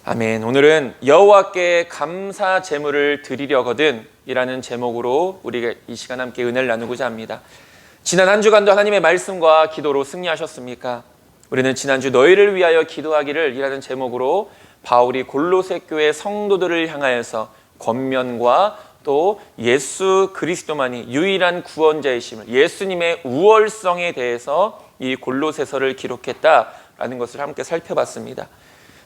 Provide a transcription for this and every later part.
아멘. 오늘은 여호와께 감사 제물을 드리려거든 이라는 제목으로 우리가 이 시간 함께 은혜를 나누고자 합니다. 지난 한 주간도 하나님의 말씀과 기도로 승리하셨습니까? 우리는 지난주 너희를 위하여 기도하기를 이라는 제목으로 바울이 골로새 교회 성도들을 향하여서 권면과 또 예수 그리스도만이 유일한 구원자이심을, 예수님의 우월성에 대해서 이 골로새서를 기록했다라는 것을 함께 살펴봤습니다.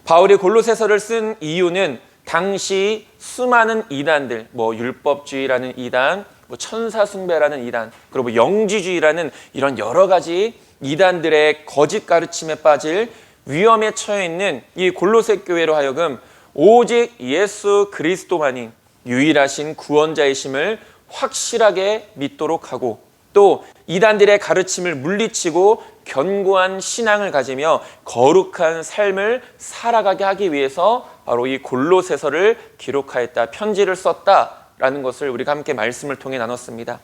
바울이 골로새서를 쓴 이유는 당시 수많은 이단들, 율법주의라는 이단, 천사숭배라는 이단, 그리고 영지주의라는 이런 여러 가지 이단들의 거짓 가르침에 빠질 위험에 처해 있는 이 골로새 교회로 하여금 오직 예수 그리스도만이 유일하신 구원자이심을 확실하게 믿도록 하고, 또 이단들의 가르침을 물리치고 견고한 신앙을 가지며 거룩한 삶을 살아가게 하기 위해서 바로 이 골로새서를 기록하였다, 편지를 썼다라는 것을 우리가 함께 말씀을 통해 나눴습니다.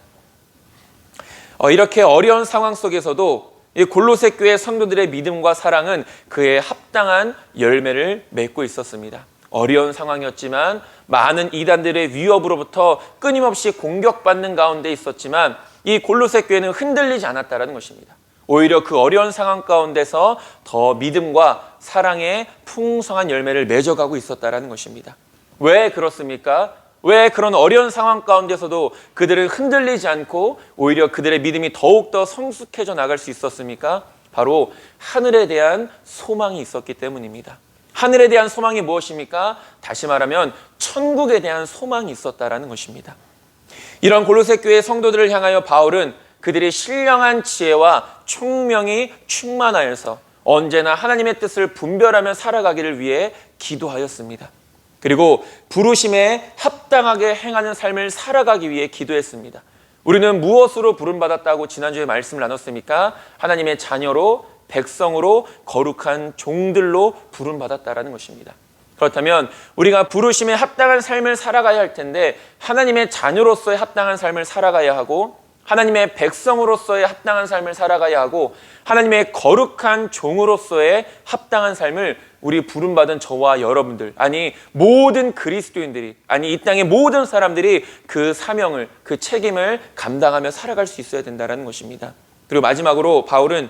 이렇게 어려운 상황 속에서도 이 골로새 교회 성도들의 믿음과 사랑은 그에 합당한 열매를 맺고 있었습니다. 어려운 상황이었지만, 많은 이단들의 위협으로부터 끊임없이 공격받는 가운데 있었지만 이 골로새 교회는 흔들리지 않았다는 것입니다. 오히려 그 어려운 상황 가운데서 더 믿음과 사랑의 풍성한 열매를 맺어가고 있었다는 것입니다. 왜 그렇습니까? 왜 그런 어려운 상황 가운데서도 그들은 흔들리지 않고 오히려 그들의 믿음이 더욱더 성숙해져 나갈 수 있었습니까? 바로 하늘에 대한 소망이 있었기 때문입니다. 하늘에 대한 소망이 무엇입니까? 다시 말하면 천국에 대한 소망이 있었다는 것입니다. 이런 골로새 교회 성도들을 향하여 바울은 그들이 신령한 지혜와 총명이 충만하여서 언제나 하나님의 뜻을 분별하며 살아가기를 위해 기도하였습니다. 그리고 부르심에 합당하게 행하는 삶을 살아가기 위해 기도했습니다. 우리는 무엇으로 부름받았다고 지난주에 말씀을 나눴습니까? 하나님의 자녀로, 백성으로, 거룩한 종들로 부름받았다라는 것입니다. 그렇다면 우리가 부르심에 합당한 삶을 살아가야 할 텐데, 하나님의 자녀로서의 합당한 삶을 살아가야 하고, 하나님의 백성으로서의 합당한 삶을 살아가야 하고, 하나님의 거룩한 종으로서의 합당한 삶을 우리 부름받은 저와 여러분들, 아니 모든 그리스도인들이, 아니 이 땅의 모든 사람들이 그 사명을, 그 책임을 감당하며 살아갈 수 있어야 된다는 것입니다. 그리고 마지막으로 바울은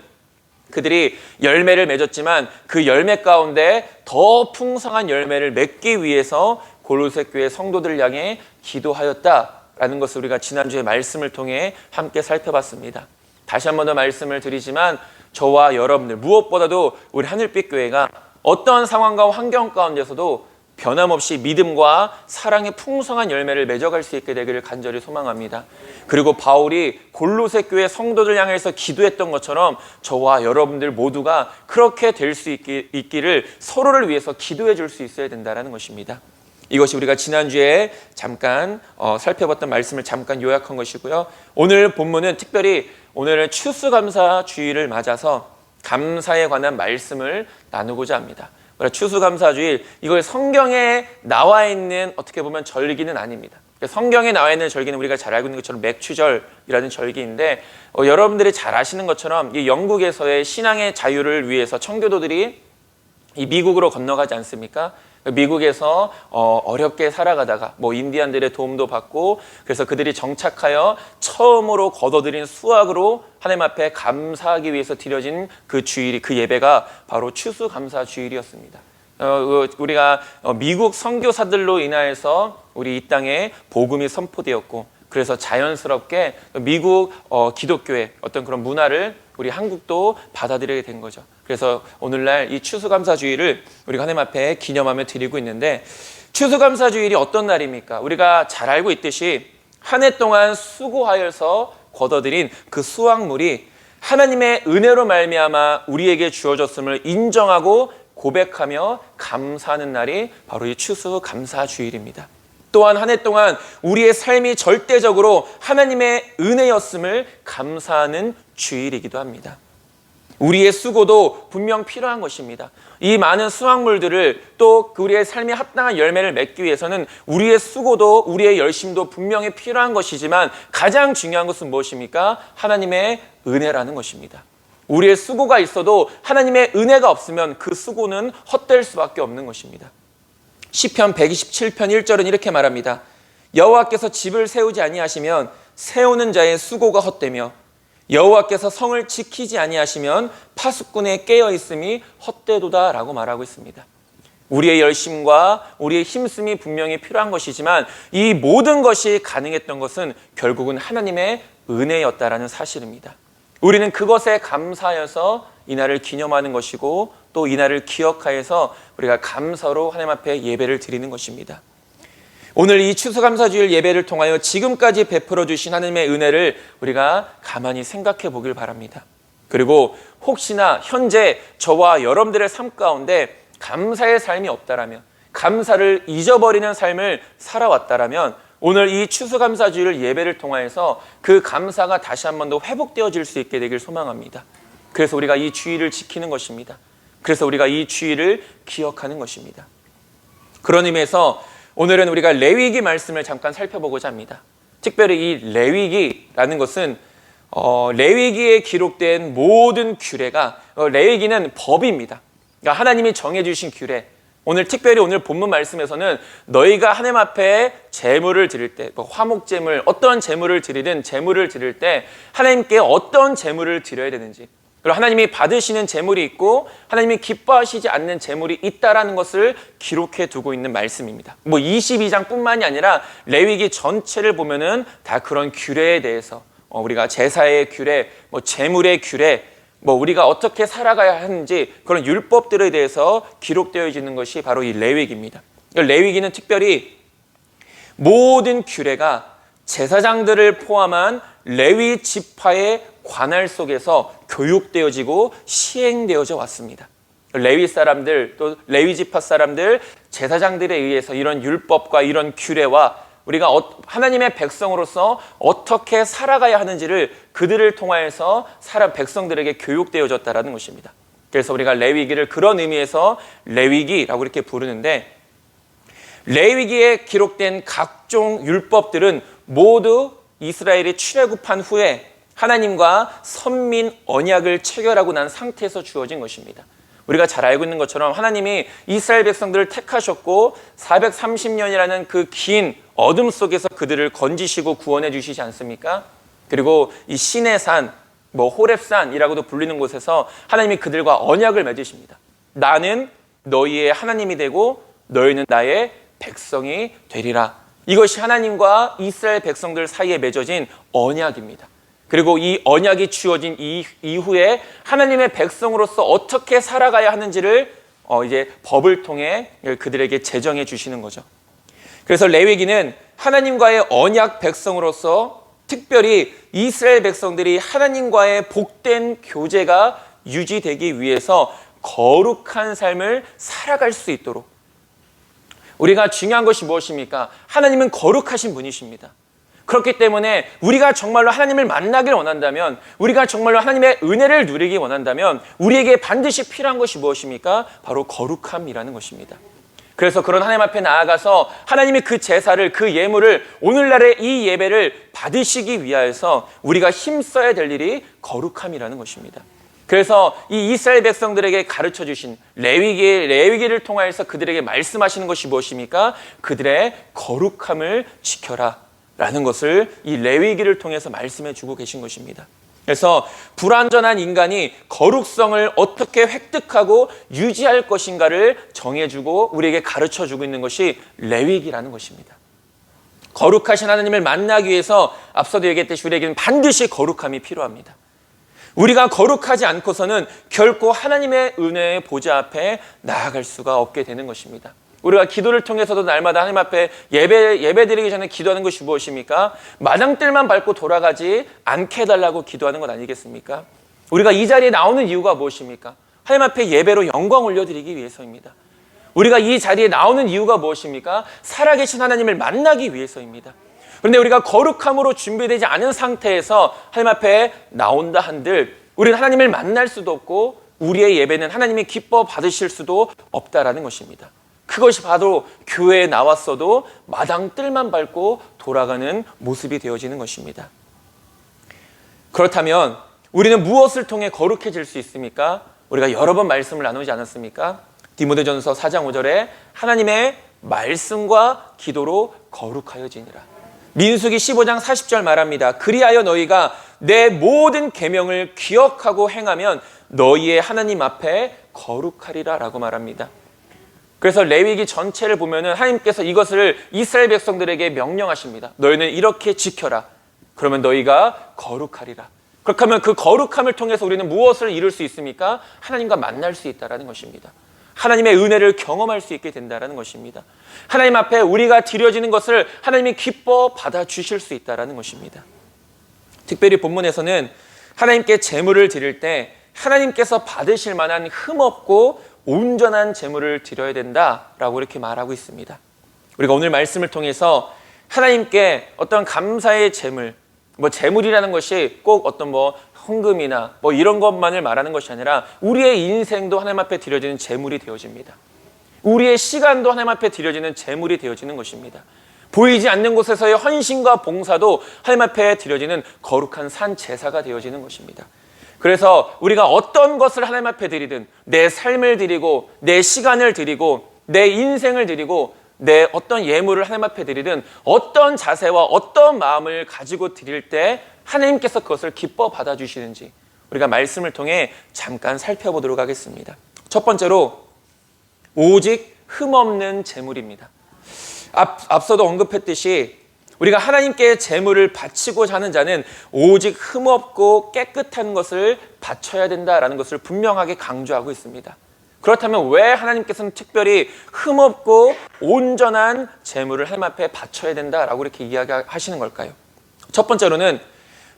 그들이 열매를 맺었지만 그 열매 가운데 더 풍성한 열매를 맺기 위해서 골로새 교회 성도들을 향해 기도하였다라는 것을 우리가 지난주에 말씀을 통해 함께 살펴봤습니다. 다시 한 번 더 말씀을 드리지만 저와 여러분들, 무엇보다도 우리 하늘빛 교회가 어떠한 상황과 환경 가운데서도 변함없이 믿음과 사랑의 풍성한 열매를 맺어갈 수 있게 되기를 간절히 소망합니다. 그리고 바울이 골로새 교회 성도들 향해서 기도했던 것처럼 저와 여러분들 모두가 그렇게 될 수 있기를 서로를 위해서 기도해 줄 수 있어야 된다는 것입니다. 이것이 우리가 지난주에 잠깐 살펴봤던 말씀을 잠깐 요약한 것이고요. 오늘 본문은 특별히 오늘은 추수감사주일을 맞아서 감사에 관한 말씀을 나누고자 합니다. 추수감사주일, 이걸 성경에 나와 있는 어떻게 보면 절기는 아닙니다. 성경에 나와 있는 절기는 우리가 잘 알고 있는 것처럼 맥추절이라는 절기인데, 여러분들이 잘 아시는 것처럼 이 영국에서의 신앙의 자유를 위해서 청교도들이 이 미국으로 건너가지 않습니까? 미국에서 어렵게 살아가다가 인디안들의 도움도 받고, 그래서 그들이 정착하여 처음으로 거둬들인 수확으로 하나님 앞에 감사하기 위해서 드려진 그 주일이, 그 예배가 바로 추수감사 주일이었습니다. 우리가 미국 선교사들로 인하여서 우리 이 땅에 복음이 선포되었고, 그래서 자연스럽게 미국 기독교의 어떤 그런 문화를 우리 한국도 받아들이게 된 거죠. 그래서 오늘날 이 추수감사주일을 우리가 하나님 앞에 기념하며 드리고 있는데, 추수감사주일이 어떤 날입니까? 우리가 잘 알고 있듯이 한 해 동안 수고하여서 거둬들인 그 수확물이 하나님의 은혜로 말미암아 우리에게 주어졌음을 인정하고 고백하며 감사하는 날이 바로 이 추수감사주일입니다. 또한 한 해 동안 우리의 삶이 절대적으로 하나님의 은혜였음을 감사하는 주일이기도 합니다. 우리의 수고도 분명 필요한 것입니다. 이 많은 수확물들을 또 우리의 삶에 합당한 열매를 맺기 위해서는 우리의 수고도, 우리의 열심도 분명히 필요한 것이지만 가장 중요한 것은 무엇입니까? 하나님의 은혜라는 것입니다. 우리의 수고가 있어도 하나님의 은혜가 없으면 그 수고는 헛될 수밖에 없는 것입니다. 시편 127편 1절은 이렇게 말합니다. 여호와께서 집을 세우지 아니하시면 세우는 자의 수고가 헛되며 여호와께서 성을 지키지 아니하시면 파수꾼의 깨어 있음이 헛되도다라고 말하고 있습니다. 우리의 열심과 우리의 힘씀이 분명히 필요한 것이지만 이 모든 것이 가능했던 것은 결국은 하나님의 은혜였다라는 사실입니다. 우리는 그것에 감사하여서 이날을 기념하는 것이고 또 이날을 기억하여서 우리가 감사로 하나님 앞에 예배를 드리는 것입니다. 오늘 이 추수감사주일 예배를 통하여 지금까지 베풀어 주신 하나님의 은혜를 우리가 가만히 생각해 보길 바랍니다. 그리고 혹시나 현재 저와 여러분들의 삶 가운데 감사의 삶이 없다라면, 감사를 잊어버리는 삶을 살아왔다라면 오늘 이 추수감사주일 예배를 통하여서 그 감사가 다시 한 번 더 회복되어질 수 있게 되길 소망합니다. 그래서 우리가 이 주일을 지키는 것입니다. 그래서 우리가 이 주일을 기억하는 것입니다. 그런 의미에서 오늘은 우리가 레위기 말씀을 잠깐 살펴보고자 합니다. 특별히 이 레위기라는 것은 레위기에 기록된 모든 규례가 레위기는 법입니다. 그러니까 하나님이 정해주신 규례. 특별히 오늘 본문 말씀에서는 너희가 하나님 앞에 제물을 드릴 때, 화목제물, 어떤 제물을 드리든 제물을 드릴 때 하나님께 어떤 제물을 드려야 되는지, 그리고 하나님이 받으시는 제물이 있고 하나님이 기뻐하시지 않는 제물이 있다라는 것을 기록해 두고 있는 말씀입니다. 22장뿐만이 아니라 레위기 전체를 보면은 다 그런 규례에 대해서 우리가 제사의 규례, 제물의 규례, 우리가 어떻게 살아가야 하는지 그런 율법들에 대해서 기록되어 있는 것이 바로 이 레위기입니다. 레위기는 특별히 모든 규례가 제사장들을 포함한 레위 지파의 관할 속에서 교육되어지고 시행되어져 왔습니다. 레위 사람들, 또 레위 지파 사람들, 제사장들에 의해서 이런 율법과 이런 규례와 우리가 하나님의 백성으로서 어떻게 살아가야 하는지를 그들을 통하여서 백성들에게 교육되어졌다라는 것입니다. 그래서 우리가 레위기를 그런 의미에서 레위기라고 이렇게 부르는데, 레위기에 기록된 각종 율법들은 모두 이스라엘이 출애굽한 후에 하나님과 선민 언약을 체결하고 난 상태에서 주어진 것입니다. 우리가 잘 알고 있는 것처럼 하나님이 이스라엘 백성들을 택하셨고 430년이라는 그 긴 어둠 속에서 그들을 건지시고 구원해 주시지 않습니까? 그리고 이 신의 산, 호렙산이라고도 불리는 곳에서 하나님이 그들과 언약을 맺으십니다. 나는 너희의 하나님이 되고 너희는 나의 백성이 되리라. 이것이 하나님과 이스라엘 백성들 사이에 맺어진 언약입니다. 그리고 이 언약이 주어진 이후에 하나님의 백성으로서 어떻게 살아가야 하는지를 이제 법을 통해 그들에게 제정해 주시는 거죠. 그래서 레위기는 하나님과의 언약 백성으로서 특별히 이스라엘 백성들이 하나님과의 복된 교제가 유지되기 위해서 거룩한 삶을 살아갈 수 있도록, 우리가 중요한 것이 무엇입니까? 하나님은 거룩하신 분이십니다. 그렇기 때문에 우리가 정말로 하나님을 만나길 원한다면, 우리가 정말로 하나님의 은혜를 누리기 원한다면 우리에게 반드시 필요한 것이 무엇입니까? 바로 거룩함이라는 것입니다. 그래서 그런 하나님 앞에 나아가서 하나님이 그 제사를, 그 예물을, 오늘날의 이 예배를 받으시기 위하여서 우리가 힘써야 될 일이 거룩함이라는 것입니다. 그래서 이 이스라엘 백성들에게 가르쳐 주신 레위기를 통하여서 그들에게 말씀하시는 것이 무엇입니까? 그들의 거룩함을 지켜라 라는 것을 이 레위기를 통해서 말씀해 주고 계신 것입니다. 그래서 불완전한 인간이 거룩성을 어떻게 획득하고 유지할 것인가를 정해주고 우리에게 가르쳐주고 있는 것이 레위기라는 것입니다. 거룩하신 하나님을 만나기 위해서 앞서도 얘기했듯이 우리에게는 반드시 거룩함이 필요합니다. 우리가 거룩하지 않고서는 결코 하나님의 은혜의 보좌 앞에 나아갈 수가 없게 되는 것입니다. 우리가 기도를 통해서도 날마다 하나님 앞에 예배 드리기 전에 기도하는 것이 무엇입니까? 마당뜰만 밟고 돌아가지 않게 해달라고 기도하는 것 아니겠습니까? 우리가 이 자리에 나오는 이유가 무엇입니까? 하나님 앞에 예배로 영광 올려드리기 위해서입니다. 우리가 이 자리에 나오는 이유가 무엇입니까? 살아계신 하나님을 만나기 위해서입니다. 그런데 우리가 거룩함으로 준비되지 않은 상태에서 하나님 앞에 나온다 한들 우리는 하나님을 만날 수도 없고 우리의 예배는 하나님이 기뻐 받으실 수도 없다라는 것입니다. 그것이 바로 교회에 나왔어도 마당 뜰만 밟고 돌아가는 모습이 되어지는 것입니다. 그렇다면 우리는 무엇을 통해 거룩해질 수 있습니까? 우리가 여러 번 말씀을 나누지 않았습니까? 디모데전서 4장 5절에 하나님의 말씀과 기도로 거룩하여지니라. 민수기 15장 40절 말합니다. 그리하여 너희가 내 모든 계명을 기억하고 행하면 너희의 하나님 앞에 거룩하리라 라고 말합니다. 그래서 레위기 전체를 보면은 하나님께서 이것을 이스라엘 백성들에게 명령하십니다. 너희는 이렇게 지켜라. 그러면 너희가 거룩하리라. 그렇게 하면 그 거룩함을 통해서 우리는 무엇을 이룰 수 있습니까? 하나님과 만날 수 있다는 것입니다. 하나님의 은혜를 경험할 수 있게 된다는 것입니다. 하나님 앞에 우리가 드려지는 것을 하나님이 기뻐 받아주실 수 있다는 것입니다. 특별히 본문에서는 하나님께 제물을 드릴 때 하나님께서 받으실 만한 흠없고 온전한 제물을 드려야 된다라고 이렇게 말하고 있습니다. 우리가 오늘 말씀을 통해서 하나님께 어떤 감사의 제물, 제물이라는 것이 꼭 어떤 헌금이나 이런 것만을 말하는 것이 아니라 우리의 인생도 하나님 앞에 드려지는 제물이 되어집니다. 우리의 시간도 하나님 앞에 드려지는 제물이 되어지는 것입니다. 보이지 않는 곳에서의 헌신과 봉사도 하나님 앞에 드려지는 거룩한 산 제사가 되어지는 것입니다. 그래서 우리가 어떤 것을 하나님 앞에 드리든 내 삶을 드리고 내 시간을 드리고 내 인생을 드리고 내 어떤 예물을 하나님 앞에 드리든 어떤 자세와 어떤 마음을 가지고 드릴 때 하나님께서 그것을 기뻐 받아주시는지 우리가 말씀을 통해 잠깐 살펴보도록 하겠습니다. 첫 번째로 오직 흠없는 제물입니다. 앞서도 언급했듯이 우리가 하나님께 제물을 바치고자 하는 자는 오직 흠없고 깨끗한 것을 바쳐야 된다라는 것을 분명하게 강조하고 있습니다. 그렇다면 왜 하나님께서는 특별히 흠없고 온전한 제물을 하나님 앞에 바쳐야 된다라고 이렇게 이야기하시는 걸까요? 첫 번째로는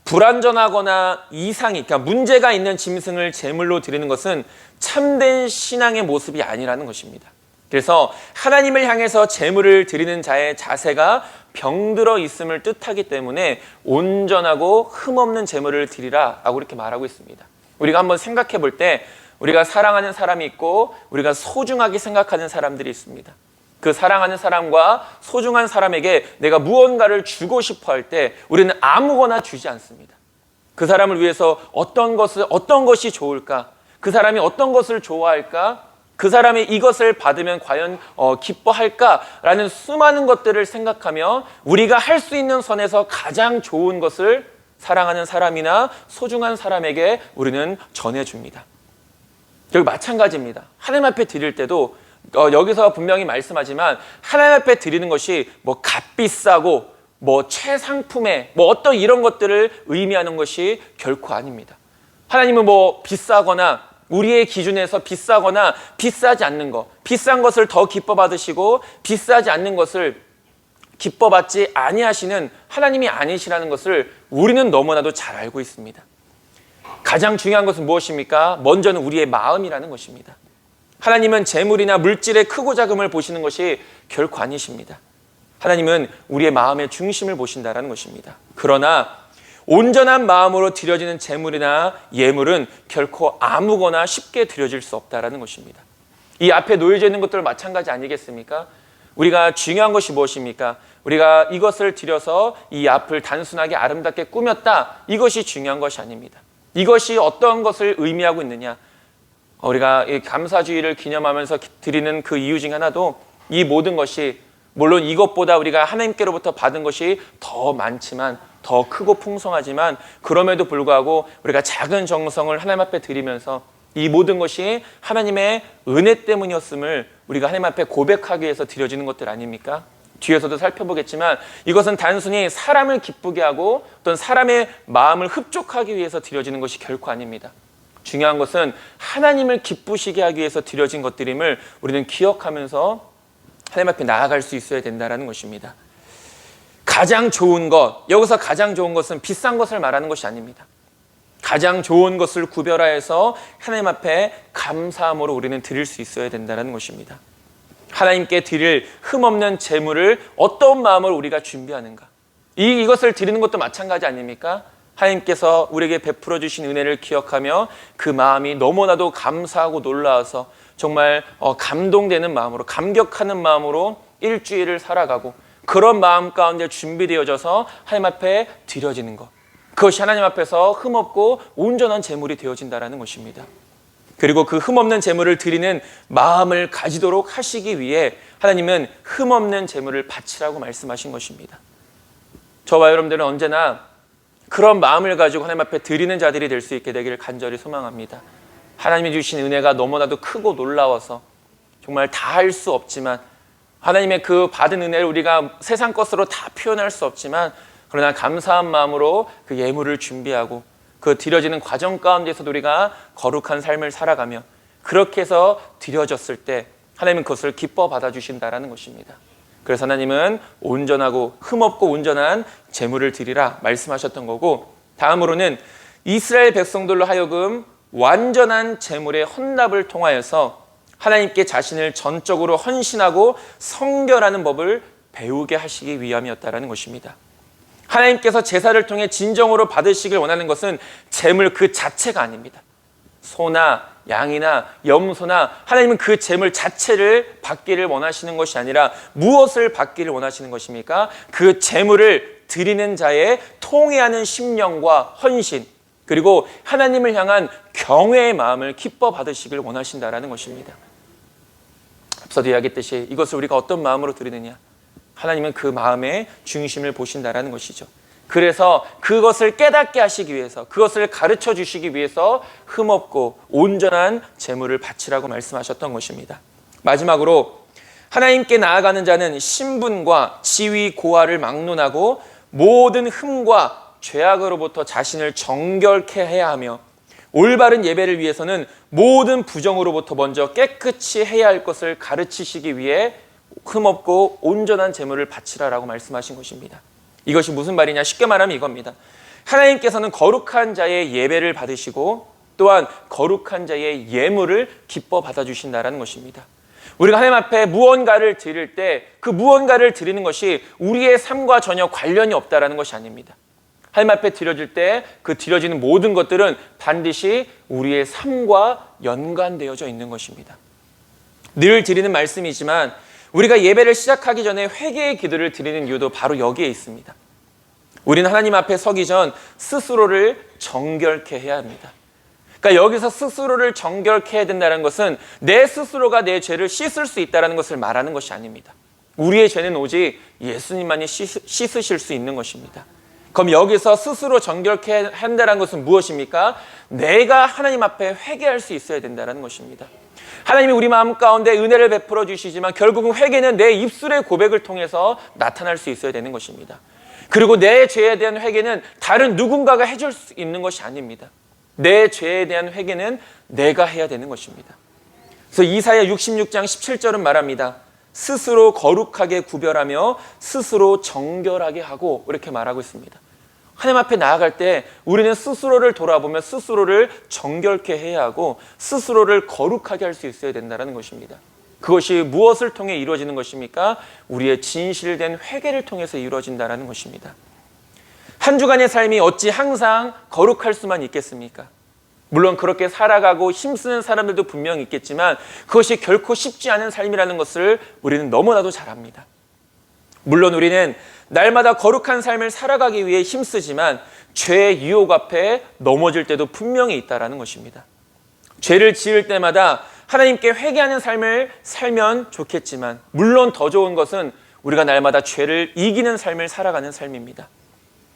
불완전하거나 이상이, 그러니까 문제가 있는 짐승을 제물로 드리는 것은 참된 신앙의 모습이 아니라는 것입니다. 그래서 하나님을 향해서 제물을 드리는 자의 자세가 병들어 있음을 뜻하기 때문에 온전하고 흠없는 제물을 드리라라고 이렇게 말하고 있습니다. 우리가 한번 생각해 볼 때 우리가 사랑하는 사람이 있고 우리가 소중하게 생각하는 사람들이 있습니다. 그 사랑하는 사람과 소중한 사람에게 내가 무언가를 주고 싶어 할 때 우리는 아무거나 주지 않습니다. 그 사람을 위해서 어떤 것이 좋을까? 그 사람이 어떤 것을 좋아할까? 그 사람이 이것을 받으면 과연 기뻐할까라는 수많은 것들을 생각하며 우리가 할 수 있는 선에서 가장 좋은 것을 사랑하는 사람이나 소중한 사람에게 우리는 전해줍니다. 여기 마찬가지입니다. 하나님 앞에 드릴 때도 여기서 분명히 말씀하지만 하나님 앞에 드리는 것이 값비싸고 최상품의 어떤 이런 것들을 의미하는 것이 결코 아닙니다. 하나님은 비싸거나 우리의 기준에서 비싸거나 비싸지 않는 것, 비싼 것을 더 기뻐 받으시고 비싸지 않는 것을 기뻐 받지 아니하시는 하나님이 아니시라는 것을 우리는 너무나도 잘 알고 있습니다. 가장 중요한 것은 무엇입니까? 먼저는 우리의 마음이라는 것입니다. 하나님은 재물이나 물질의 크고 작음을 보시는 것이 결코 아니십니다. 하나님은 우리의 마음의 중심을 보신다는 것입니다. 그러나 온전한 마음으로 드려지는 재물이나 예물은 결코 아무거나 쉽게 드려질 수 없다는 것입니다. 이 앞에 놓여져 있는 것들 마찬가지 아니겠습니까? 우리가 중요한 것이 무엇입니까? 우리가 이것을 드려서 이 앞을 단순하게 아름답게 꾸몄다, 이것이 중요한 것이 아닙니다. 이것이 어떤 것을 의미하고 있느냐, 우리가 이 감사주의를 기념하면서 드리는 그 이유 중 하나도 이 모든 것이, 물론 이것보다 우리가 하나님께로부터 받은 것이 더 많지만, 더 크고 풍성하지만, 그럼에도 불구하고 우리가 작은 정성을 하나님 앞에 드리면서 이 모든 것이 하나님의 은혜 때문이었음을 우리가 하나님 앞에 고백하기 위해서 드려지는 것들 아닙니까? 뒤에서도 살펴보겠지만 이것은 단순히 사람을 기쁘게 하고 어떤 사람의 마음을 흡족하기 위해서 드려지는 것이 결코 아닙니다. 중요한 것은 하나님을 기쁘시게 하기 위해서 드려진 것들임을 우리는 기억하면서 하나님 앞에 나아갈 수 있어야 된다는 것입니다. 가장 좋은 것, 여기서 가장 좋은 것은 비싼 것을 말하는 것이 아닙니다. 가장 좋은 것을 구별하여서 하나님 앞에 감사함으로 우리는 드릴 수 있어야 된다는 것입니다. 하나님께 드릴 흠없는 재물을 어떤 마음으로 우리가 준비하는가, 이것을 드리는 것도 마찬가지 아닙니까? 하나님께서 우리에게 베풀어 주신 은혜를 기억하며 그 마음이 너무나도 감사하고 놀라워서 정말 감동되는 마음으로, 감격하는 마음으로 일주일을 살아가고, 그런 마음 가운데 준비되어져서 하나님 앞에 드려지는 것, 그것이 하나님 앞에서 흠없고 온전한 제물이 되어진다는 것입니다. 그리고 그 흠없는 제물을 드리는 마음을 가지도록 하시기 위해 하나님은 흠없는 제물을 바치라고 말씀하신 것입니다. 저와 여러분들은 언제나 그런 마음을 가지고 하나님 앞에 드리는 자들이 될 수 있게 되기를 간절히 소망합니다. 하나님이 주신 은혜가 너무나도 크고 놀라워서 정말 다 할 수 없지만, 하나님의 그 받은 은혜를 우리가 세상 것으로 다 표현할 수 없지만, 그러나 감사한 마음으로 그 예물을 준비하고 그 드려지는 과정 가운데서도 우리가 거룩한 삶을 살아가며 그렇게 해서 드려졌을 때 하나님은 그것을 기뻐 받아주신다라는 것입니다. 그래서 하나님은 온전하고 흠없고 온전한 제물을 드리라 말씀하셨던 거고, 다음으로는 이스라엘 백성들로 하여금 완전한 제물의 헌납을 통하여서 하나님께 자신을 전적으로 헌신하고 성결하는 법을 배우게 하시기 위함이었다라는 것입니다. 하나님께서 제사를 통해 진정으로 받으시길 원하는 것은 제물 그 자체가 아닙니다. 소나 양이나 염소나, 하나님은 그 제물 자체를 받기를 원하시는 것이 아니라 무엇을 받기를 원하시는 것입니까? 그 제물을 드리는 자의 통회하는 심령과 헌신, 그리고 하나님을 향한 경외의 마음을 기뻐 받으시길 원하신다라는 것입니다. 앞서도 이야기했듯이 이것을 우리가 어떤 마음으로 드리느냐, 하나님은 그 마음의 중심을 보신다라는 것이죠. 그래서 그것을 깨닫게 하시기 위해서, 그것을 가르쳐 주시기 위해서 흠없고 온전한 제물을 바치라고 말씀하셨던 것입니다. 마지막으로 하나님께 나아가는 자는 신분과 지위 고하를 막론하고 모든 흠과 죄악으로부터 자신을 정결케 해야 하며, 올바른 예배를 위해서는 모든 부정으로부터 먼저 깨끗이 해야 할 것을 가르치시기 위해 흠없고 온전한 제물을 바치라라고 말씀하신 것입니다. 이것이 무슨 말이냐? 쉽게 말하면 이겁니다. 하나님께서는 거룩한 자의 예배를 받으시고 또한 거룩한 자의 예물을 기뻐 받아주신다라는 것입니다. 우리가 하나님 앞에 무언가를 드릴 때 그 무언가를 드리는 것이 우리의 삶과 전혀 관련이 없다라는 것이 아닙니다. 하나님 앞에 드려질 때 그 드려지는 모든 것들은 반드시 우리의 삶과 연관되어져 있는 것입니다. 늘 드리는 말씀이지만 우리가 예배를 시작하기 전에 회개의 기도를 드리는 이유도 바로 여기에 있습니다. 우리는 하나님 앞에 서기 전 스스로를 정결케 해야 합니다. 그러니까 여기서 스스로를 정결케 해야 된다는 것은 내 스스로가 내 죄를 씻을 수 있다는 것을 말하는 것이 아닙니다. 우리의 죄는 오직 예수님만이 씻으실 수 있는 것입니다. 그럼 여기서 스스로 정결케 한다는 것은 무엇입니까? 내가 하나님 앞에 회개할 수 있어야 된다는 것입니다. 하나님이 우리 마음 가운데 은혜를 베풀어 주시지만 결국은 회개는 내 입술의 고백을 통해서 나타날 수 있어야 되는 것입니다. 그리고 내 죄에 대한 회개는 다른 누군가가 해줄 수 있는 것이 아닙니다. 내 죄에 대한 회개는 내가 해야 되는 것입니다. 그래서 이사야 66장 17절은 말합니다. 스스로 거룩하게 구별하며 스스로 정결하게 하고, 이렇게 말하고 있습니다. 하나님 앞에 나아갈 때 우리는 스스로를 돌아보며 스스로를 정결케 해야 하고 스스로를 거룩하게 할 수 있어야 된다는 것입니다. 그것이 무엇을 통해 이루어지는 것입니까? 우리의 진실된 회개를 통해서 이루어진다는 것입니다. 한 주간의 삶이 어찌 항상 거룩할 수만 있겠습니까? 물론 그렇게 살아가고 힘쓰는 사람들도 분명히 있겠지만 그것이 결코 쉽지 않은 삶이라는 것을 우리는 너무나도 잘 압니다. 물론 우리는 날마다 거룩한 삶을 살아가기 위해 힘쓰지만 죄의 유혹 앞에 넘어질 때도 분명히 있다는 것입니다. 죄를 지을 때마다 하나님께 회개하는 삶을 살면 좋겠지만 물론 더 좋은 것은 우리가 날마다 죄를 이기는 삶을 살아가는 삶입니다.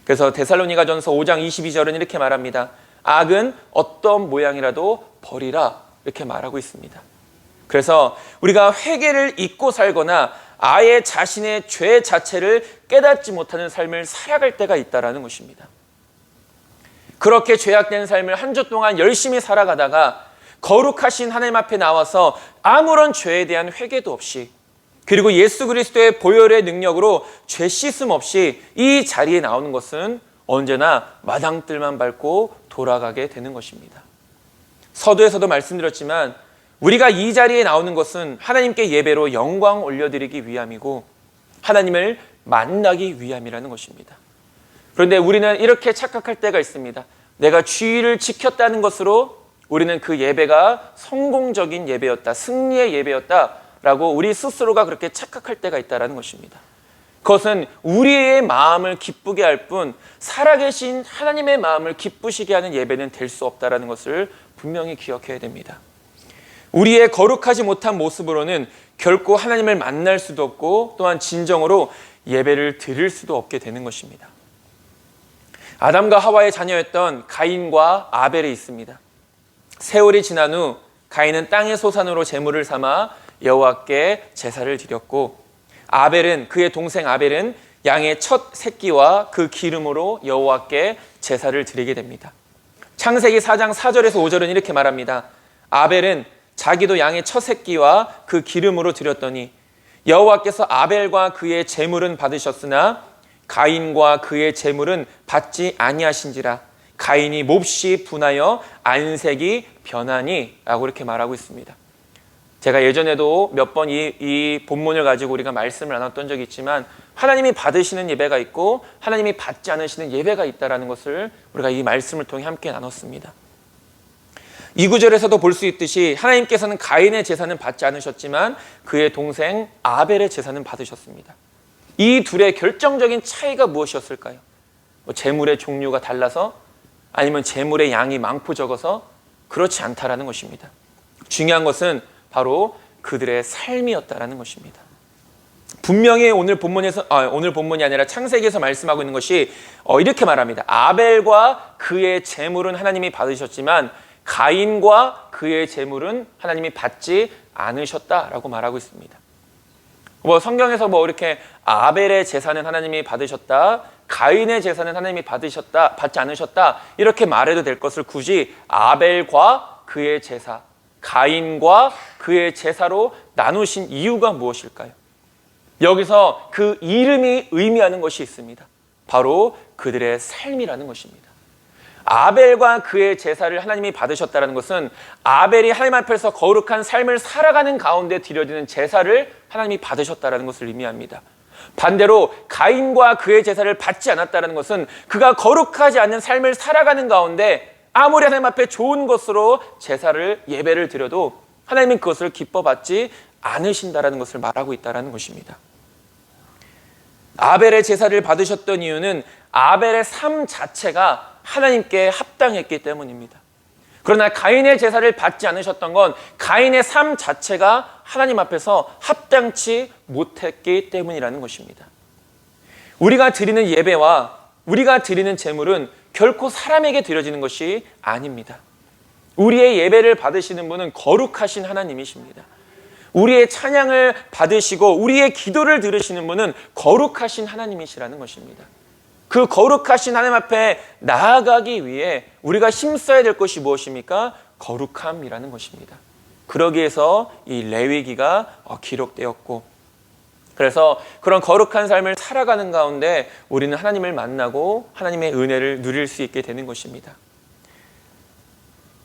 그래서 데살로니가전서 5장 22절은 이렇게 말합니다. 악은 어떤 모양이라도 버리라, 이렇게 말하고 있습니다. 그래서 우리가 회개를 잊고 살거나 아예 자신의 죄 자체를 깨닫지 못하는 삶을 살아갈 때가 있다는 것입니다. 그렇게 죄악된 삶을 한 주 동안 열심히 살아가다가 거룩하신 하나님 앞에 나와서 아무런 죄에 대한 회개도 없이, 그리고 예수 그리스도의 보혈의 능력으로 죄 씻음 없이 이 자리에 나오는 것은 언제나 마당뜰만 밟고 돌아가게 되는 것입니다. 서두에서도 말씀드렸지만 우리가 이 자리에 나오는 것은 하나님께 예배로 영광 올려드리기 위함이고 하나님을 만나기 위함이라는 것입니다. 그런데 우리는 이렇게 착각할 때가 있습니다. 내가 주의를 지켰다는 것으로 우리는 그 예배가 성공적인 예배였다, 승리의 예배였다라고 우리 스스로가 그렇게 착각할 때가 있다는 것입니다. 그것은 우리의 마음을 기쁘게 할 뿐 살아계신 하나님의 마음을 기쁘시게 하는 예배는 될 수 없다는 것을 분명히 기억해야 됩니다. 우리의 거룩하지 못한 모습으로는 결코 하나님을 만날 수도 없고 또한 진정으로 예배를 드릴 수도 없게 되는 것입니다. 아담과 하와의 자녀였던 가인과 아벨이 있습니다. 세월이 지난 후 가인은 땅의 소산으로 제물을 삼아 여호와께 제사를 드렸고, 아벨은, 그의 동생 아벨은 양의 첫 새끼와 그 기름으로 여호와께 제사를 드리게 됩니다. 창세기 4장 4절에서 5절은 이렇게 말합니다. 아벨은 자기도 양의 첫 새끼와 그 기름으로 드렸더니 여호와께서 아벨과 그의 제물은 받으셨으나 가인과 그의 제물은 받지 아니하신지라 가인이 몹시 분하여 안색이 변하니 라고 이렇게 말하고 있습니다. 제가 예전에도 몇 번 이 본문을 가지고 우리가 말씀을 나눴던 적이 있지만 하나님이 받으시는 예배가 있고 하나님이 받지 않으시는 예배가 있다는 것을 우리가 이 말씀을 통해 함께 나눴습니다. 이 구절에서도 볼 수 있듯이 하나님께서는 가인의 제사는 받지 않으셨지만 그의 동생 아벨의 제사는 받으셨습니다. 이 둘의 결정적인 차이가 무엇이었을까요? 제물의 종류가 달라서? 아니면 제물의 양이 많고 적어서? 그렇지 않다라는 것입니다. 중요한 것은 바로 그들의 삶이었다라는 것입니다. 분명히 오늘 본문이 아니라 창세기에서 말씀하고 있는 것이 이렇게 말합니다. 아벨과 그의 제물은 하나님이 받으셨지만 가인과 그의 제물은 하나님이 받지 않으셨다라고 말하고 있습니다. 성경에서 이렇게 아벨의 제사는 하나님이 받으셨다, 가인의 제사는 하나님이 받지 않으셨다 이렇게 말해도 될 것을 굳이 아벨과 그의 제사, 가인과 그의 제사로 나누신 이유가 무엇일까요? 여기서 그 이름이 의미하는 것이 있습니다. 바로 그들의 삶이라는 것입니다. 아벨과 그의 제사를 하나님이 받으셨다는 것은 아벨이 하나님 앞에서 거룩한 삶을 살아가는 가운데 드려지는 제사를 하나님이 받으셨다는 것을 의미합니다. 반대로 가인과 그의 제사를 받지 않았다는 것은 그가 거룩하지 않는 삶을 살아가는 가운데 아무리 하나님 앞에 좋은 것으로 제사를 예배를 드려도 하나님은 그것을 기뻐 받지 않으신다는 것을 말하고 있다는 것입니다. 아벨의 제사를 받으셨던 이유는 아벨의 삶 자체가 하나님께 합당했기 때문입니다. 그러나 가인의 제사를 받지 않으셨던 건 가인의 삶 자체가 하나님 앞에서 합당치 못했기 때문이라는 것입니다. 우리가 드리는 예배와 우리가 드리는 제물은 결코 사람에게 드려지는 것이 아닙니다. 우리의 예배를 받으시는 분은 거룩하신 하나님이십니다. 우리의 찬양을 받으시고 우리의 기도를 들으시는 분은 거룩하신 하나님이시라는 것입니다. 그 거룩하신 하나님 앞에 나아가기 위해 우리가 힘써야 될 것이 무엇입니까? 거룩함이라는 것입니다. 그러기 위해서 이 레위기가 기록되었고, 그래서 그런 거룩한 삶을 살아가는 가운데 우리는 하나님을 만나고 하나님의 은혜를 누릴 수 있게 되는 것입니다.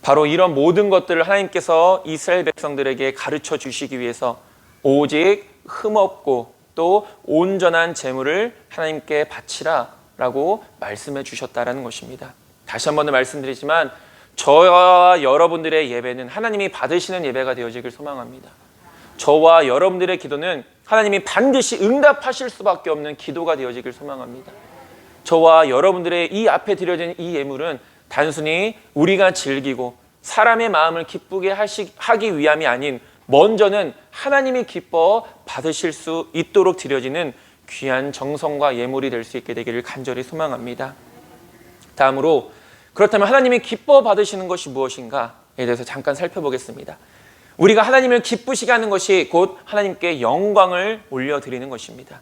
바로 이런 모든 것들을 하나님께서 이스라엘 백성들에게 가르쳐 주시기 위해서 오직 흠없고 또 온전한 제물을 하나님께 바치라 라고 말씀해 주셨다는 것입니다. 다시 한번 말씀드리지만 저와 여러분들의 예배는 하나님이 받으시는 예배가 되어지길 소망합니다. 저와 여러분들의 기도는 하나님이 반드시 응답하실 수밖에 없는 기도가 되어지길 소망합니다. 저와 여러분들의 이 앞에 드려진 이 예물은 단순히 우리가 즐기고 사람의 마음을 기쁘게 하기 위함이 아닌 먼저는 하나님이 기뻐 받으실 수 있도록 드려지는 귀한 정성과 예물이 될 수 있게 되기를 간절히 소망합니다. 다음으로 그렇다면 하나님이 기뻐 받으시는 것이 무엇인가에 대해서 잠깐 살펴보겠습니다. 우리가 하나님을 기쁘시게 하는 것이 곧 하나님께 영광을 올려드리는 것입니다.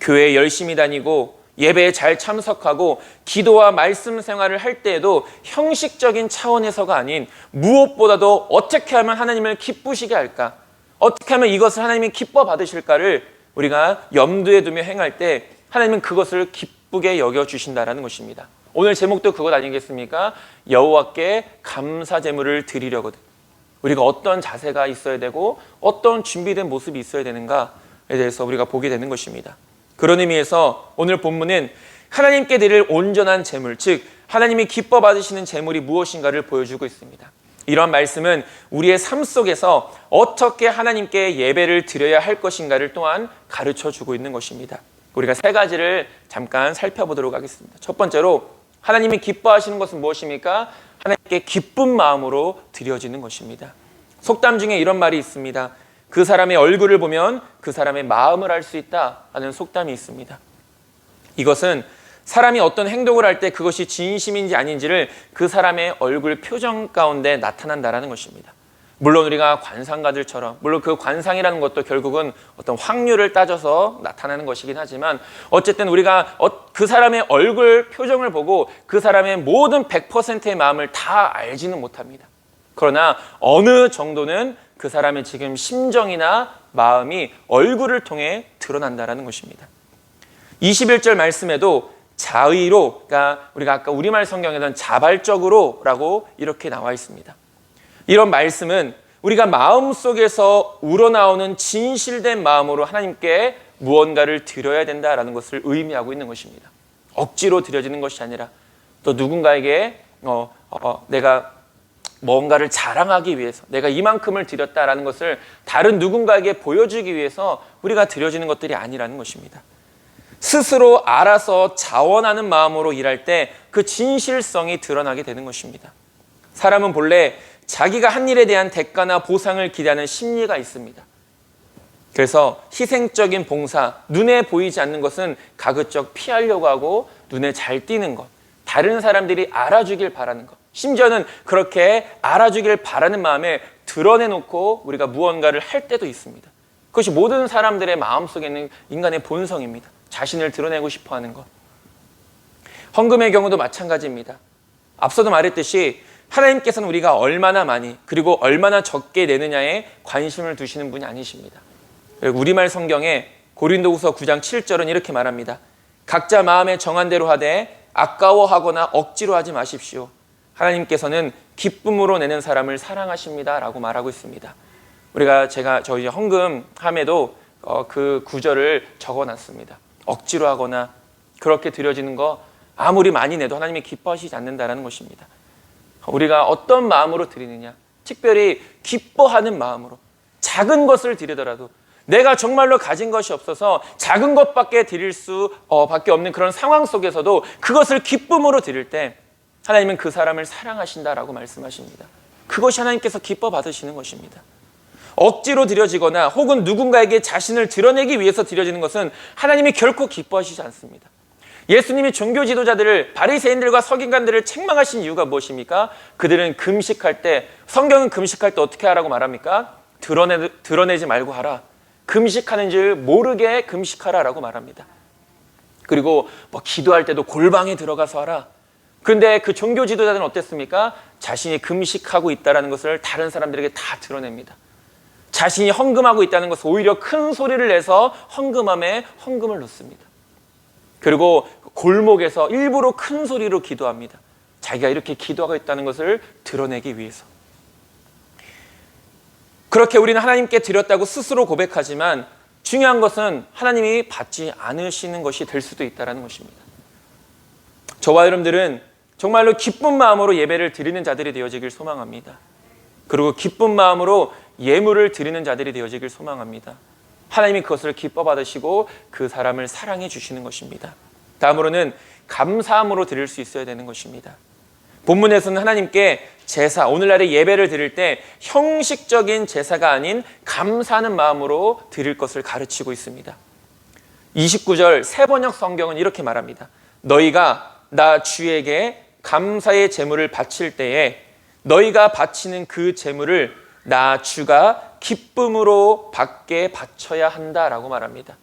교회에 열심히 다니고 예배에 잘 참석하고 기도와 말씀 생활을 할 때에도 형식적인 차원에서가 아닌 무엇보다도 어떻게 하면 하나님을 기쁘시게 할까? 어떻게 하면 이것을 하나님이 기뻐 받으실까를 우리가 염두에 두며 행할 때 하나님은 그것을 기쁘게 여겨주신다는 것입니다. 오늘 제목도 그것 아니겠습니까? 여호와께 감사 제물을 드리려거든. 우리가 어떤 자세가 있어야 되고 어떤 준비된 모습이 있어야 되는가에 대해서 우리가 보게 되는 것입니다. 그런 의미에서 오늘 본문은 하나님께 드릴 온전한 제물, 즉 하나님이 기뻐 받으시는 제물이 무엇인가를 보여주고 있습니다. 이런 말씀은 우리의 삶 속에서 어떻게 하나님께 예배를 드려야 할 것인가를 또한 가르쳐주고 있는 것입니다. 우리가 세 가지를 잠깐 살펴보도록 하겠습니다. 첫 번째로 하나님이 기뻐하시는 것은 무엇입니까? 하나님께 기쁜 마음으로 드려지는 것입니다. 속담 중에 이런 말이 있습니다. 그 사람의 얼굴을 보면 그 사람의 마음을 알 수 있다 하는 속담이 있습니다. 이것은 사람이 어떤 행동을 할 때 그것이 진심인지 아닌지를 그 사람의 얼굴 표정 가운데 나타난다라는 것입니다. 물론 우리가 관상가들처럼, 물론 그 관상이라는 것도 결국은 어떤 확률을 따져서 나타나는 것이긴 하지만, 어쨌든 우리가 그 사람의 얼굴 표정을 보고 그 사람의 모든 100%의 마음을 다 알지는 못합니다. 그러나 어느 정도는 그 사람의 지금 심정이나 마음이 얼굴을 통해 드러난다라는 것입니다. 21절 말씀에도 자의로, 그러니까 우리가 아까 우리말 성경에는 자발적으로라고 이렇게 나와 있습니다. 이런 말씀은 우리가 마음속에서 우러나오는 진실된 마음으로 하나님께 무언가를 드려야 된다라는 것을 의미하고 있는 것입니다. 억지로 드려지는 것이 아니라, 또 누군가에게 내가 뭔가를 자랑하기 위해서 내가 이만큼을 드렸다라는 것을 다른 누군가에게 보여주기 위해서 우리가 드려지는 것들이 아니라는 것입니다. 스스로 알아서 자원하는 마음으로 일할 때 그 진실성이 드러나게 되는 것입니다. 사람은 본래 자기가 한 일에 대한 대가나 보상을 기대하는 심리가 있습니다. 그래서 희생적인 봉사, 눈에 보이지 않는 것은 가급적 피하려고 하고 눈에 잘 띄는 것, 다른 사람들이 알아주길 바라는 것, 심지어는 그렇게 알아주길 바라는 마음에 드러내놓고 우리가 무언가를 할 때도 있습니다. 그것이 모든 사람들의 마음속에 있는 인간의 본성입니다. 자신을 드러내고 싶어하는 것. 헌금의 경우도 마찬가지입니다. 앞서도 말했듯이 하나님께서는 우리가 얼마나 많이 그리고 얼마나 적게 내느냐에 관심을 두시는 분이 아니십니다. 우리말 성경에 고린도후서 9장 7절은 이렇게 말합니다. 각자 마음에 정한 대로 하되 아까워하거나 억지로 하지 마십시오. 하나님께서는 기쁨으로 내는 사람을 사랑하십니다 라고 말하고 있습니다. 저희 헌금함에도 그 구절을 적어놨습니다. 억지로 하거나 그렇게 드려지는 거 아무리 많이 내도 하나님이 기뻐하시지 않는다는 것입니다. 우리가 어떤 마음으로 드리느냐, 특별히 기뻐하는 마음으로 작은 것을 드리더라도, 내가 정말로 가진 것이 없어서 작은 것밖에 드릴 수밖에 없는 그런 상황 속에서도 그것을 기쁨으로 드릴 때 하나님은 그 사람을 사랑하신다라고 말씀하십니다. 그것이 하나님께서 기뻐 받으시는 것입니다. 억지로 드려지거나 혹은 누군가에게 자신을 드러내기 위해서 드려지는 것은 하나님이 결코 기뻐하시지 않습니다. 예수님이 종교 지도자들을, 바리새인들과 서기관들을 책망하신 이유가 무엇입니까? 그들은 금식할 때, 성경은 금식할 때 어떻게 하라고 말합니까? 드러내지 말고 하라. 금식하는 줄 모르게 금식하라라고 말합니다. 그리고 기도할 때도 골방에 들어가서 하라. 그런데 그 종교 지도자들은 어땠습니까? 자신이 금식하고 있다는 것을 다른 사람들에게 다 드러냅니다. 자신이 헌금하고 있다는 것을 오히려 큰 소리를 내서 헌금함에 헌금을 넣습니다. 그리고 골목에서 일부러 큰 소리로 기도합니다. 자기가 이렇게 기도하고 있다는 것을 드러내기 위해서. 그렇게 우리는 하나님께 드렸다고 스스로 고백하지만 중요한 것은 하나님이 받지 않으시는 것이 될 수도 있다는 것입니다. 저와 여러분들은 정말로 기쁜 마음으로 예배를 드리는 자들이 되어지길 소망합니다. 그리고 기쁜 마음으로 예물을 드리는 자들이 되어지길 소망합니다. 하나님이 그것을 기뻐 받으시고 그 사람을 사랑해 주시는 것입니다. 다음으로는 감사함으로 드릴 수 있어야 되는 것입니다. 본문에서는 하나님께 제사, 오늘날의 예배를 드릴 때 형식적인 제사가 아닌 감사하는 마음으로 드릴 것을 가르치고 있습니다. 29절 새번역 성경은 이렇게 말합니다. 너희가 나 주에게 감사의 제물을 바칠 때에 너희가 바치는 그 제물을 나 주가 기쁨으로 받게 바쳐야 한다라고 말합니다.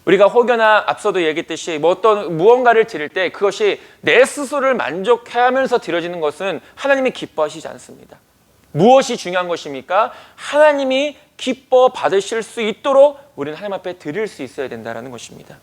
우리가 혹여나 앞서도 얘기했듯이 어떤 무언가를 드릴 때 그것이 내 스스로를 만족해하면서 드려지는 것은 하나님이 기뻐하시지 않습니다. 무엇이 중요한 것입니까? 하나님이 기뻐 받으실 수 있도록 우리는 하나님 앞에 드릴 수 있어야 된다는 것입니다.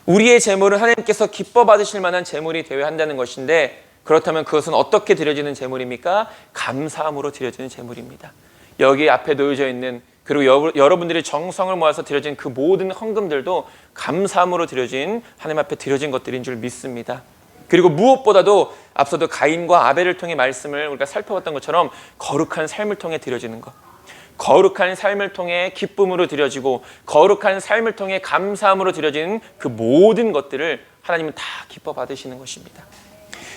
우리의 제물은 하나님께서 기뻐 받으실 만한 제물이 되어야 한다는 것인데, 그렇다면 그것은 어떻게 드려지는 제물입니까? 감사함으로 드려지는 제물입니다. 여기 앞에 놓여져 있는, 그리고 여러분들이 정성을 모아서 드려진 그 모든 헌금들도 감사함으로 드려진, 하나님 앞에 드려진 것들인 줄 믿습니다. 그리고 무엇보다도 앞서도 가인과 아벨을 통해 말씀을 우리가 살펴봤던 것처럼 거룩한 삶을 통해 드려지는 것, 거룩한 삶을 통해 기쁨으로 드려지고 거룩한 삶을 통해 감사함으로 드려진 그 모든 것들을 하나님은 다 기뻐 받으시는 것입니다.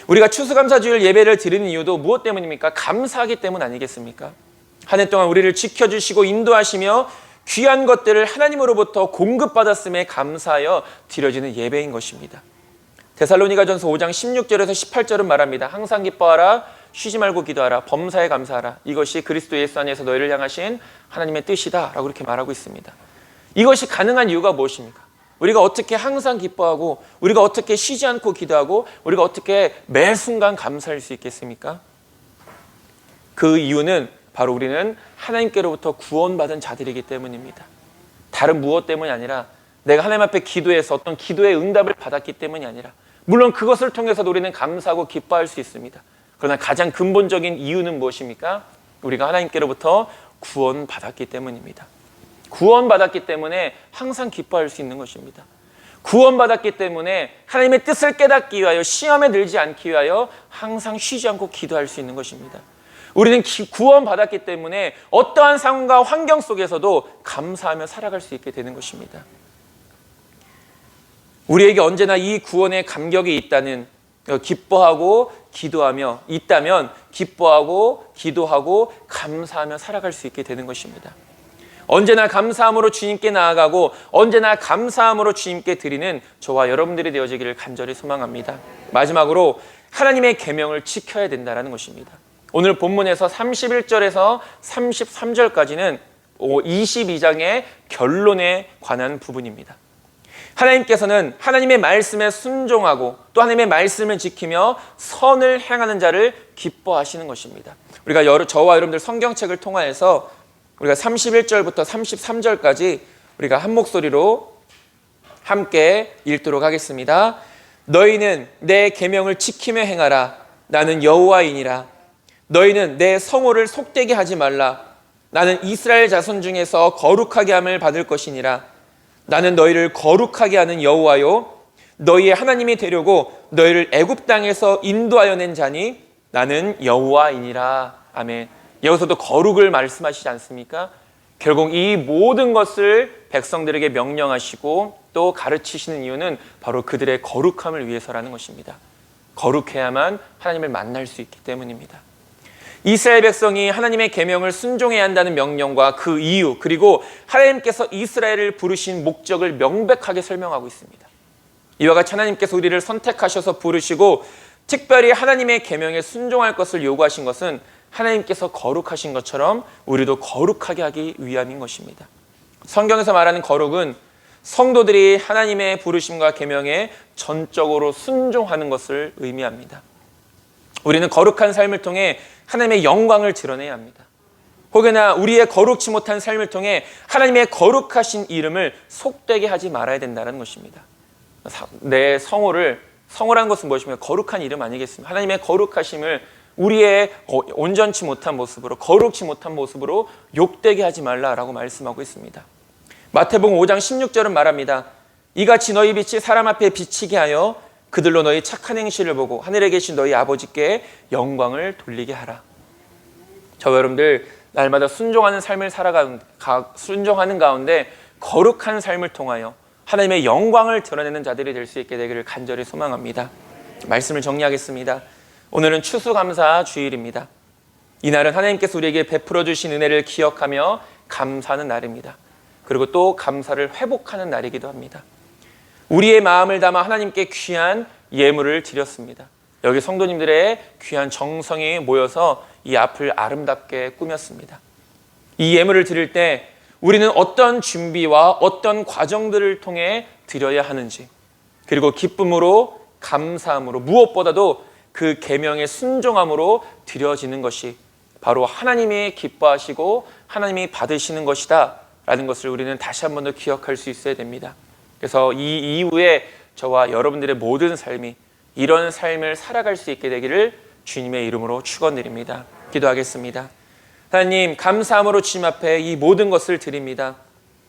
우리가 추수감사주일 예배를 드리는 이유도 무엇 때문입니까? 감사하기 때문 아니겠습니까? 한 해 동안 우리를 지켜주시고 인도하시며 귀한 것들을 하나님으로부터 공급받았음에 감사하여 드려지는 예배인 것입니다. 데살로니가전서 5장 16절에서 18절은 말합니다. 항상 기뻐하라, 쉬지 말고 기도하라, 범사에 감사하라. 이것이 그리스도 예수 안에서 너희를 향하신 하나님의 뜻이다 라고 이렇게 말하고 있습니다. 이것이 가능한 이유가 무엇입니까? 우리가 어떻게 항상 기뻐하고, 우리가 어떻게 쉬지 않고 기도하고, 우리가 어떻게 매 순간 감사할 수 있겠습니까? 그 이유는 바로 우리는 하나님께로부터 구원받은 자들이기 때문입니다. 다른 무엇 때문이 아니라 내가 하나님 앞에 기도해서 어떤 기도의 응답을 받았기 때문이 아니라, 물론 그것을 통해서도 우리는 감사하고 기뻐할 수 있습니다. 그러나 가장 근본적인 이유는 무엇입니까? 우리가 하나님께로부터 구원받았기 때문입니다. 구원받았기 때문에 항상 기뻐할 수 있는 것입니다. 구원받았기 때문에 하나님의 뜻을 깨닫기 위하여, 시험에 들지 않기 위하여 항상 쉬지 않고 기도할 수 있는 것입니다. 우리는 구원받았기 때문에 어떠한 상황과 환경 속에서도 감사하며 살아갈 수 있게 되는 것입니다. 우리에게 언제나 이 구원의 감격이 있다는, 기뻐하고 기도하며 있다면 기뻐하고 기도하고 감사하며 살아갈 수 있게 되는 것입니다. 언제나 감사함으로 주님께 나아가고 언제나 감사함으로 주님께 드리는 저와 여러분들이 되어지기를 간절히 소망합니다. 마지막으로 하나님의 계명을 지켜야 된다는 것입니다. 오늘 본문에서 31절에서 33절까지는 22장의 결론에 관한 부분입니다. 하나님께서는 하나님의 말씀에 순종하고 또 하나님의 말씀을 지키며 선을 행하는 자를 기뻐하시는 것입니다. 우리가 저와 여러분들 성경책을 통하여서 우리가 31절부터 33절까지 우리가 한 목소리로 함께 읽도록 하겠습니다. 너희는 내 계명을 지키며 행하라. 나는 여호와이니라. 너희는 내 성호를 속되게 하지 말라. 나는 이스라엘 자손 중에서 거룩하게 함을 받을 것이니라. 나는 너희를 거룩하게 하는 여호와요 너희의 하나님이 되려고 너희를 애굽 땅에서 인도하여 낸 자니 나는 여호와이니라. 아멘. 여기서도 거룩을 말씀하시지 않습니까? 결국 이 모든 것을 백성들에게 명령하시고 또 가르치시는 이유는 바로 그들의 거룩함을 위해서라는 것입니다. 거룩해야만 하나님을 만날 수 있기 때문입니다. 이스라엘 백성이 하나님의 계명을 순종해야 한다는 명령과 그 이유, 그리고 하나님께서 이스라엘을 부르신 목적을 명백하게 설명하고 있습니다. 이와 같이 하나님께서 우리를 선택하셔서 부르시고 특별히 하나님의 계명에 순종할 것을 요구하신 것은 하나님께서 거룩하신 것처럼 우리도 거룩하게 하기 위함인 것입니다. 성경에서 말하는 거룩은 성도들이 하나님의 부르심과 계명에 전적으로 순종하는 것을 의미합니다. 우리는 거룩한 삶을 통해 하나님의 영광을 드러내야 합니다. 혹여나 우리의 거룩치 못한 삶을 통해 하나님의 거룩하신 이름을 속되게 하지 말아야 된다는 것입니다. 내 성호라는 것은 무엇입니까? 거룩한 이름 아니겠습니까? 하나님의 거룩하심을 우리의 온전치 못한 모습으로, 거룩치 못한 모습으로 욕되게 하지 말라라고 말씀하고 있습니다. 마태복음 5장 16절은 말합니다. 이같이 너희 빛이 사람 앞에 비치게 하여 그들로 너희 착한 행실을 보고 하늘에 계신 너희 아버지께 영광을 돌리게 하라. 저와 여러분들 날마다 순종하는 삶을 순종하는 가운데 거룩한 삶을 통하여 하나님의 영광을 드러내는 자들이 될 수 있게 되기를 간절히 소망합니다. 말씀을 정리하겠습니다. 오늘은 추수감사 주일입니다. 이날은 하나님께서 우리에게 베풀어 주신 은혜를 기억하며 감사하는 날입니다. 그리고 또 감사를 회복하는 날이기도 합니다. 우리의 마음을 담아 하나님께 귀한 예물을 드렸습니다. 여기 성도님들의 귀한 정성이 모여서 이 앞을 아름답게 꾸몄습니다. 이 예물을 드릴 때 우리는 어떤 준비와 어떤 과정들을 통해 드려야 하는지, 그리고 기쁨으로, 감사함으로, 무엇보다도 그 계명에 순종함으로 드려지는 것이 바로 하나님이 기뻐하시고 하나님이 받으시는 것이다 라는 것을 우리는 다시 한 번 더 기억할 수 있어야 됩니다. 그래서 이 이후에 저와 여러분들의 모든 삶이 이런 삶을 살아갈 수 있게 되기를 주님의 이름으로 축원드립니다. 기도하겠습니다. 하나님, 감사함으로 주님 앞에 이 모든 것을 드립니다.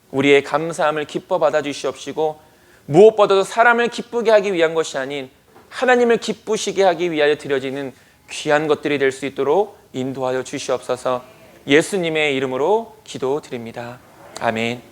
우리의 감사함을 기뻐 받아주시옵시고 무엇보다도 사람을 기쁘게 하기 위한 것이 아닌 하나님을 기쁘시게 하기 위하여 드려지는 귀한 것들이 될 수 있도록 인도하여 주시옵소서. 예수님의 이름으로 기도드립니다. 아멘.